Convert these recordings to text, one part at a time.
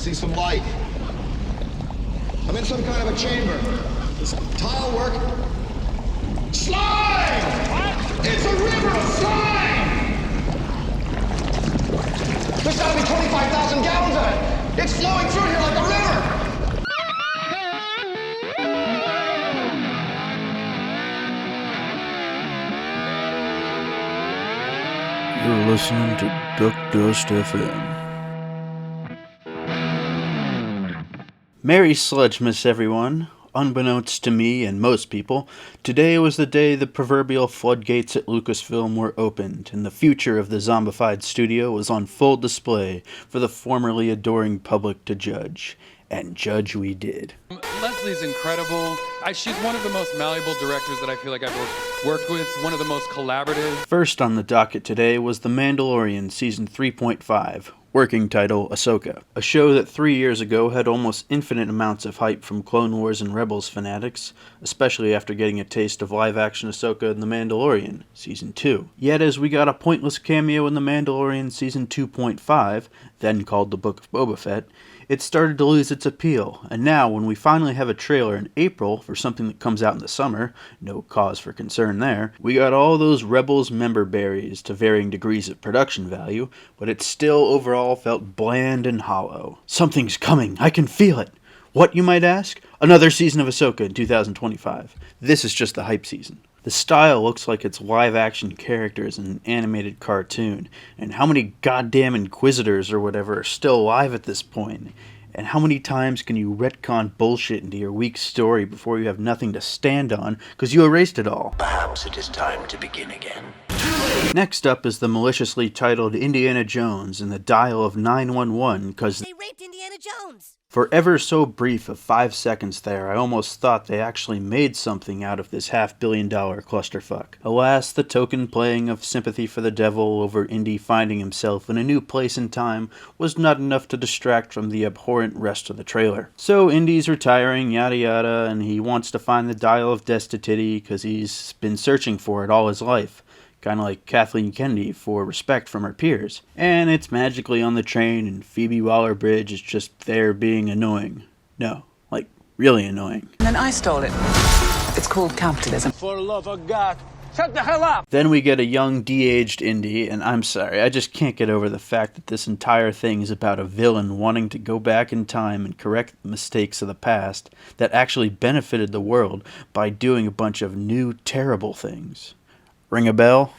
see some light. I'm in some kind of a chamber. Does tile work? Slime! What? It's a river of slime! There's gotta be 25,000 gallons of it! It's flowing through here like a river! You're listening to Duck Dust FM. Merry Sludgemas, everyone. Unbeknownst to me and most people, today was the day the proverbial floodgates at Lucasfilm were opened, and the future of the zombified studio was on full display for the formerly adoring public to judge. And judge we did. Leslie's incredible. She's one of the most malleable directors that I feel like I've worked with, one of the most collaborative. First on the docket today was The Mandalorian Season 3.5, working title Ahsoka, a show that 3 years ago had almost infinite amounts of hype from Clone Wars and Rebels fanatics, especially after getting a taste of live-action Ahsoka in The Mandalorian Season 2. Yet as we got a pointless cameo in The Mandalorian Season 2.5, then called The Book of Boba Fett, it started to lose its appeal, and now when we finally have a trailer in April for something that comes out in the summer, no cause for concern there, we got all those Rebels member berries to varying degrees of production value, but it still overall felt bland and hollow. Something's coming, I can feel it! What, you might ask? Another season of Ahsoka in 2025. This is just the hype season. The style looks like it's live-action characters in an animated cartoon, and how many goddamn Inquisitors or whatever are still alive at this point? And how many times can you retcon bullshit into your weak story before you have nothing to stand on because you erased it all? Perhaps it is time to begin again. Next up is the maliciously titled Indiana Jones and the Dial of 911 because they raped Indiana Jones! For ever so brief of 5 seconds there, I almost thought they actually made something out of this $500 clusterfuck. Alas, the token playing of sympathy for the devil over Indy finding himself in a new place and time was not enough to distract from the abhorrent rest of the trailer. So Indy's retiring, yada yada, and he wants to find the Dial of Destituty because he's been searching for it all his life. Kind of like Kathleen Kennedy for respect from her peers. And it's magically on the train, and Phoebe Waller-Bridge is just there being annoying. No, like, really annoying. And then I stole it. It's called capitalism. For the love of God, shut the hell up! Then we get a young, de-aged Indy, and I'm sorry, I just can't get over the fact that this entire thing is about a villain wanting to go back in time and correct the mistakes of the past that actually benefited the world by doing a bunch of new, terrible things. Ring a bell?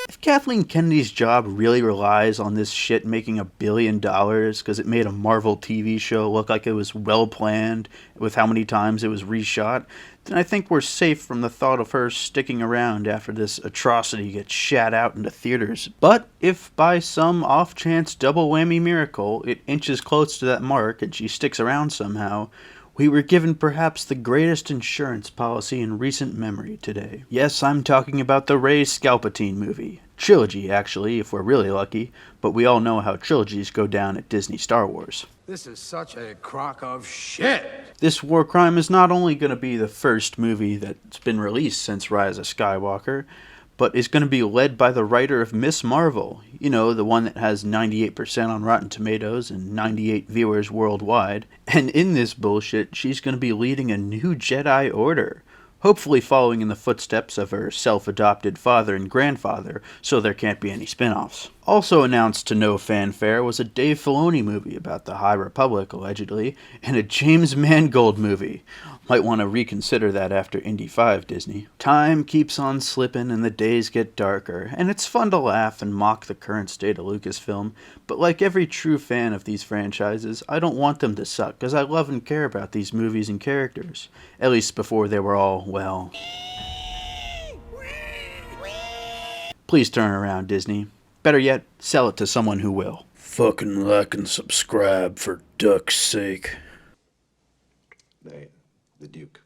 If Kathleen Kennedy's job really relies on this shit making $1 billion because it made a Marvel TV show look like it was well planned with how many times it was reshot, then I think we're safe from the thought of her sticking around after this atrocity gets shat out into theaters. But if by some off-chance double whammy miracle it inches close to that mark and she sticks around somehow, we were given perhaps the greatest insurance policy in recent memory today. Yes, I'm talking about the Rey Scalpatine movie. Trilogy, actually, if we're really lucky, but we all know how trilogies go down at Disney Star Wars. This is such a crock of shit! This war crime is not only going to be the first movie that's been released since Rise of Skywalker, but is going to be led by the writer of Miss Marvel. You know, the one that has 98% on Rotten Tomatoes and 98 viewers worldwide. And in this bullshit, she's going to be leading a new Jedi Order. Hopefully following in the footsteps of her self-adopted father and grandfather, so there can't be any spin-offs. Also announced to no fanfare was a Dave Filoni movie about the High Republic, allegedly, and a James Mangold movie. Might want to reconsider that after Indy 5, Disney. Time keeps on slipping and the days get darker, and it's fun to laugh and mock the current state of Lucasfilm, but like every true fan of these franchises, I don't want them to suck, because I love and care about these movies and characters. At least before they were all, well... Please turn around, Disney. Better yet, sell it to someone who will. Fucking like and subscribe for duck's sake. The Duke.